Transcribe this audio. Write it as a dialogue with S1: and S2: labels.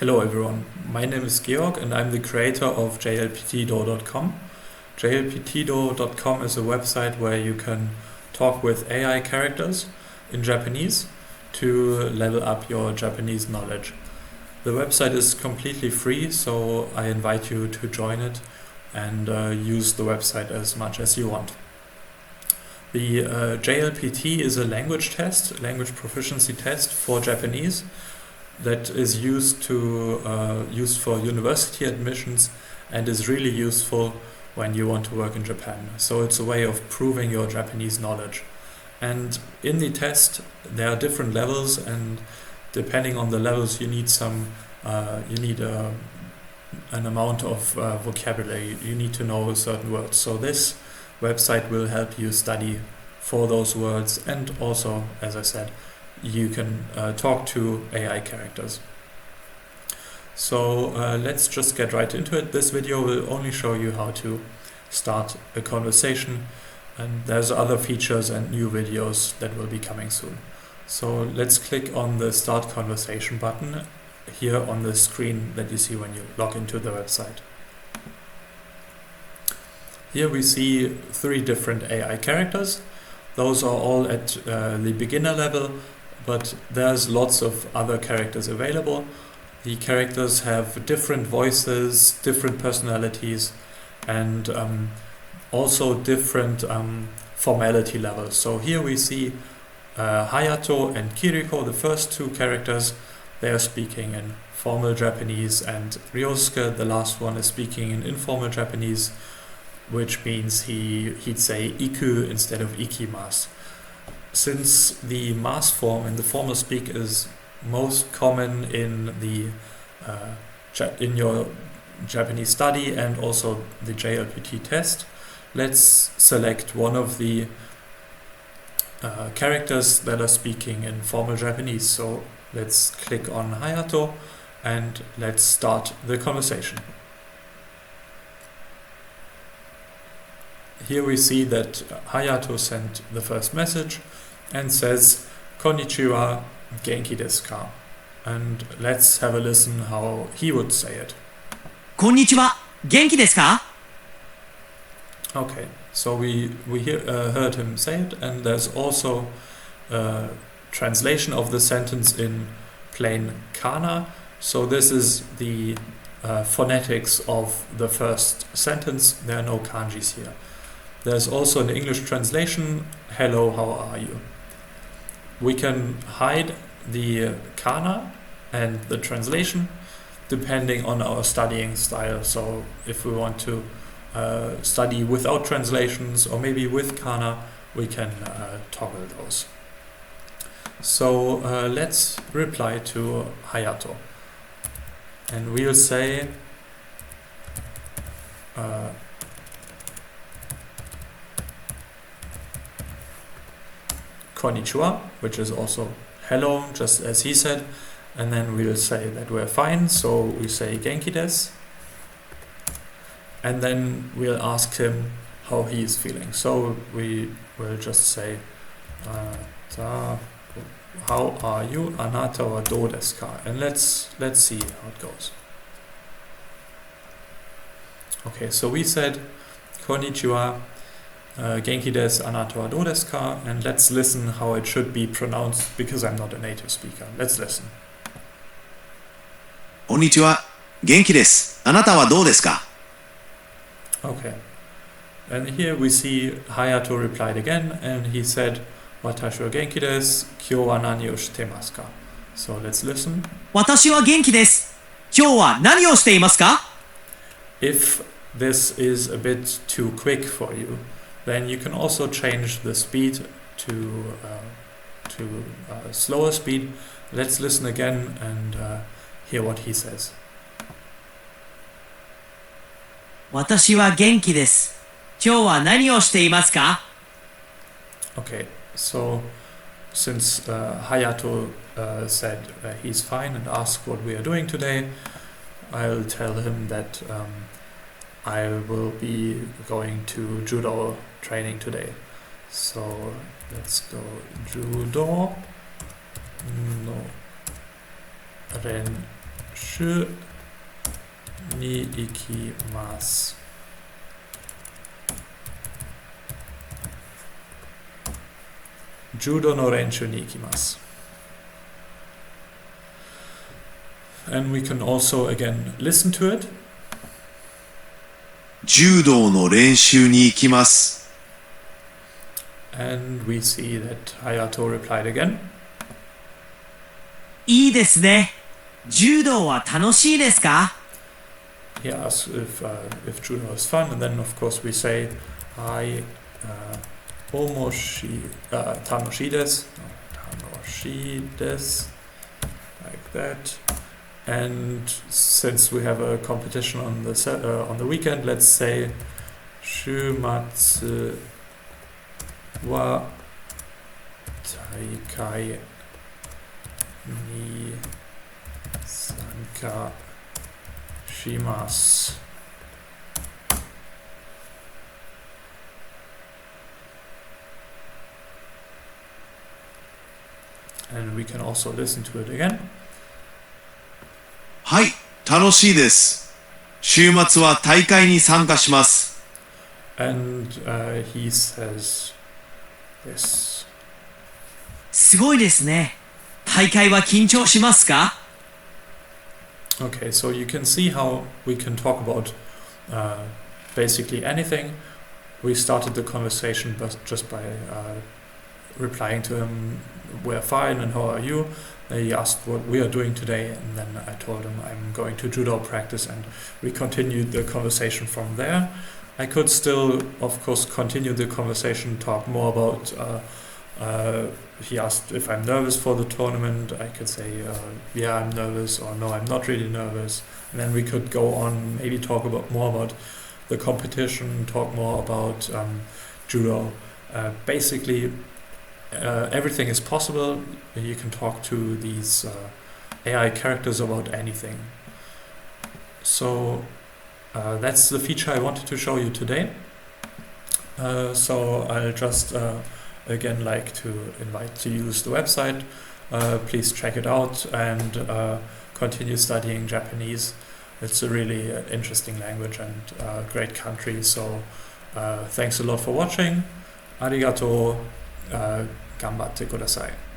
S1: Hello everyone, my name is Georg and I'm the creator of jlptdo.com. jlptdo.com is a website where you can talk with AI characters in Japanese to level up your Japanese knowledge. The website is completely free, so I invite you to join it and use the website as much as you want. The JLPT is a language proficiency test for Japanese that is used for university admissions and is really useful when you want to work in Japan. So it's a way of proving your Japanese knowledge. And in the test, there are different levels, and depending on the levels, you need an amount of vocabulary. You need to know certain words. So this website will help you study for those words, and also, as I said, you can talk to AI characters. So let's just get right into it. This video will only show you how to start a conversation, and there's other features and new videos that will be coming soon. So let's click on the Start Conversation button here on the screen that you see when you log into the website. Here we see 3 different AI characters. Those are all at the beginner level, but there's lots of other characters available. The characters have different voices, different personalities, and also different formality levels. So here we see Hayato and Kiriko, the first 2 characters. They are speaking in formal Japanese, and Ryosuke, the last one, is speaking in informal Japanese, which means he'd say iku instead of ikimasu. Since the mas form in the formal speak is most common in your Japanese study and also the JLPT test, let's select one of the characters that are speaking in formal Japanese. So let's click on Hayato and let's start the conversation. Here we see that Hayato sent the first message and says, "Konnichiwa, genki desu ka?" And let's have a listen how he would say it.
S2: Konnichiwa, genki desu ka?
S1: Okay, so we heard him say it, and there's also a translation of the sentence in plain kana. So this is the phonetics of the first sentence. There are no kanjis here. There's also an English translation, "Hello, how are you?" We can hide the kana and the translation depending on our studying style. So if we want to study without translations or maybe with kana, we can toggle those. So let's reply to Hayato. And we'll say konnichiwa, which is also hello, just as he said, and then we'll say that we're fine, so we say genki desu, and then we'll ask him how he is feeling. So we will just say how are you, anata wa dou desu ka, and let's see how it goes. Okay, so we said konnichiwa, genki desu, anata wa dou desu ka, and let's listen how it should be pronounced because I'm not a native speaker. Let's listen.
S2: Konnichiwa, genki desu. Anata wa dou desu ka?
S1: Okay. And here we see Hayato replied again, and he said, "Watashi wa genki desu. Kyou wa nani o shitemasu ka?" So let's listen.
S2: Watashi wa genki desu. Kyou wa nani o shite imasu ka?
S1: If this is a bit too quick for you, then you can also change the speed to slower speed. Let's listen again and hear what he says.
S2: Watashi wa genki desu. Kyou wa nani o shite imasu ka?
S1: Okay, so since Hayato said he's fine and asked what we are doing today, I'll tell him that I will be going to judo training today. So let's go judo no ren shu ni ikimasu. Judo no renshu ni ikimasu. And we can also again listen to it.
S3: 柔道の練習に行きます。
S1: And we see that Hayato replied again.
S2: いいですね。柔道は楽しいですか？
S1: He asks if judo is fun, and then of course we say, "Hai omoshi tanoshi desu," tanoshi desu, like that. And since we have a competition on the weekend, let's say, "Shumatsu wa taikai ni sanka shimasu." And we can also listen to it again.
S3: はい、楽しいです。週末は大会に参加します。
S1: And he says this.
S2: すごいですね。大会は緊張しますか？
S1: Okay, so you can see how we can talk about basically anything. We started the conversation just by replying to him, "We're fine, and how are you?" He asked what we are doing today, and then I told him I'm going to judo practice, and we continued the conversation from there. I could still, of course, continue the conversation, talk more about. He asked if I'm nervous for the tournament. I could say, yeah, I'm nervous, or no, I'm not really nervous. And then we could go on, maybe talk more about the competition, talk more about judo. Basically, everything is possible. You can talk to these AI characters about anything. So that's the feature I wanted to show you today. So I'll just again like to invite to use the website. Please check it out and continue studying Japanese. It's a really interesting language and great country. So thanks a lot for watching. Arigato. 頑張ってください。